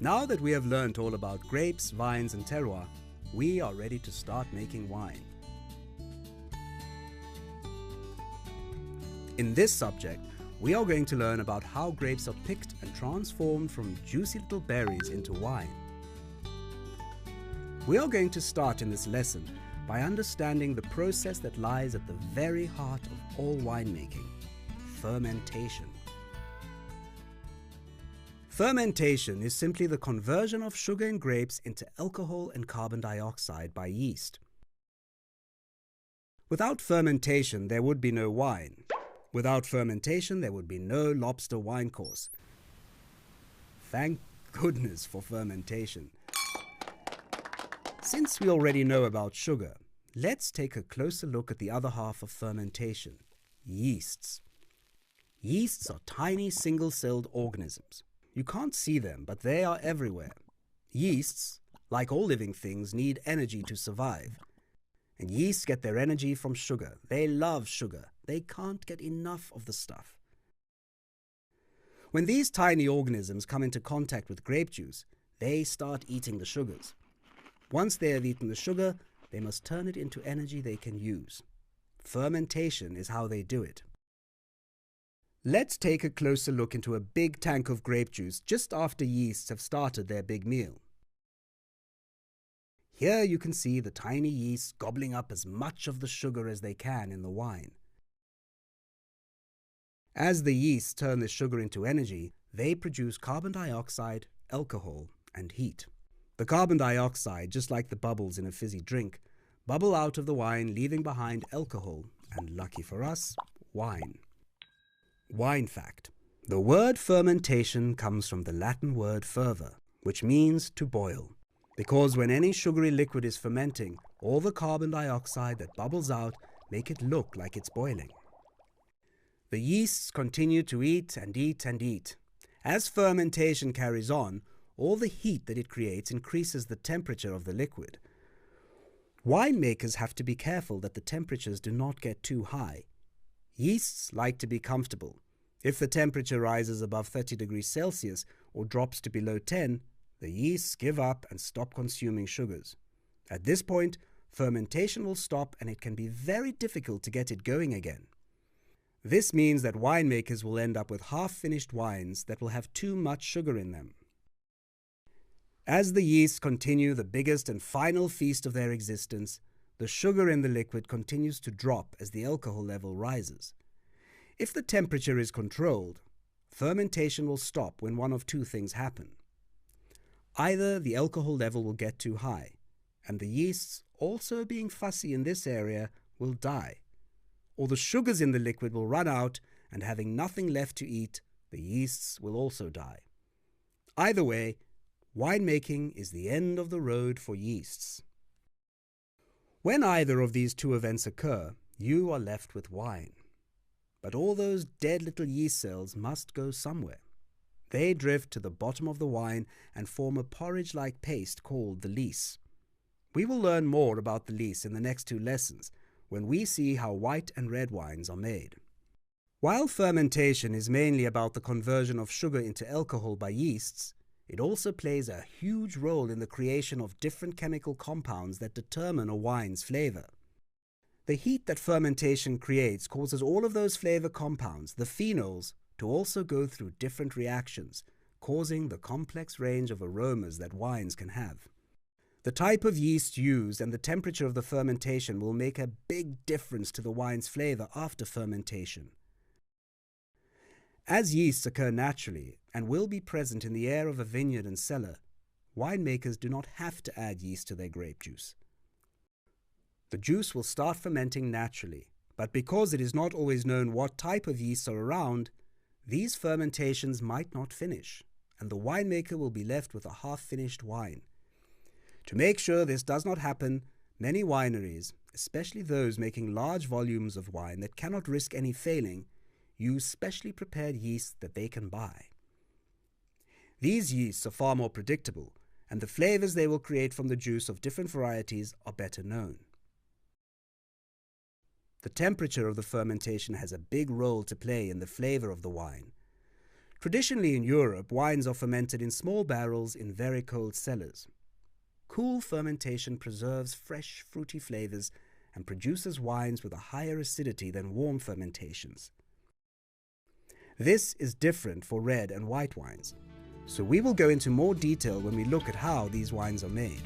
Now that we have learnt all about grapes, vines and terroir, we are ready to start making wine. In this subject, we are going to learn about how grapes are picked and transformed from juicy little berries into wine. We are going to start in this lesson by understanding the process that lies at the very heart of all winemaking: fermentation. Fermentation is simply the conversion of sugar in grapes into alcohol and carbon dioxide by yeast. Without fermentation, there would be no wine. Without fermentation, there would be no lobster wine course. Thank goodness for fermentation. Since we already know about sugar, let's take a closer look at the other half of fermentation: yeasts. Yeasts are tiny single-celled organisms. You can't see them, but they are everywhere. Yeasts, like all living things, need energy to survive. And yeasts get their energy from sugar. They love sugar. They can't get enough of the stuff. When these tiny organisms come into contact with grape juice, they start eating the sugars. Once they have eaten the sugar, they must turn it into energy they can use. Fermentation is how they do it. Let's take a closer look into a big tank of grape juice just after yeasts have started their big meal. Here you can see the tiny yeasts gobbling up as much of the sugar as they can in the wine. As the yeasts turn the sugar into energy, they produce carbon dioxide, alcohol, and heat. The carbon dioxide, just like the bubbles in a fizzy drink, bubble out of the wine, leaving behind alcohol and, lucky for us, wine. Wine fact: the word fermentation comes from the Latin word fervor, which means to boil, because when any sugary liquid is fermenting, all the carbon dioxide that bubbles out make it look like it's boiling. The yeasts continue to eat and eat and eat. As fermentation carries on, all the heat that it creates increases the temperature of the liquid. Winemakers have to be careful that the temperatures do not get too high. Yeasts like to be comfortable. If the temperature rises above 30 degrees Celsius or drops to below 10, the yeasts give up and stop consuming sugars. At this point, fermentation will stop and it can be very difficult to get it going again. This means that winemakers will end up with half-finished wines that will have too much sugar in them. As the yeasts continue the biggest and final feast of their existence, the sugar in the liquid continues to drop as the alcohol level rises. If the temperature is controlled, fermentation will stop when one of two things happen. Either the alcohol level will get too high, and the yeasts, also being fussy in this area, will die. Or the sugars in the liquid will run out, and having nothing left to eat, the yeasts will also die. Either way, winemaking is the end of the road for yeasts. When either of these two events occur, you are left with wine. But all those dead little yeast cells must go somewhere. They drift to the bottom of the wine and form a porridge-like paste called the lees. We will learn more about the lees in the next two lessons, when we see how white and red wines are made. While fermentation is mainly about the conversion of sugar into alcohol by yeasts, it also plays a huge role in the creation of different chemical compounds that determine a wine's flavor. The heat that fermentation creates causes all of those flavor compounds, the phenols, to also go through different reactions, causing the complex range of aromas that wines can have. The type of yeast used and the temperature of the fermentation will make a big difference to the wine's flavor after fermentation. As yeasts occur naturally and will be present in the air of a vineyard and cellar, winemakers do not have to add yeast to their grape juice. The juice will start fermenting naturally, but because it is not always known what type of yeasts are around, these fermentations might not finish, and the winemaker will be left with a half-finished wine. To make sure this does not happen, many wineries, especially those making large volumes of wine that cannot risk any failing, use specially prepared yeast that they can buy. These yeasts are far more predictable, and the flavors they will create from the juice of different varieties are better known. The temperature of the fermentation has a big role to play in the flavor of the wine. Traditionally in Europe, wines are fermented in small barrels in very cold cellars. Cool fermentation preserves fresh, fruity flavors and produces wines with a higher acidity than warm fermentations. This is different for red and white wines, so we will go into more detail when we look at how these wines are made.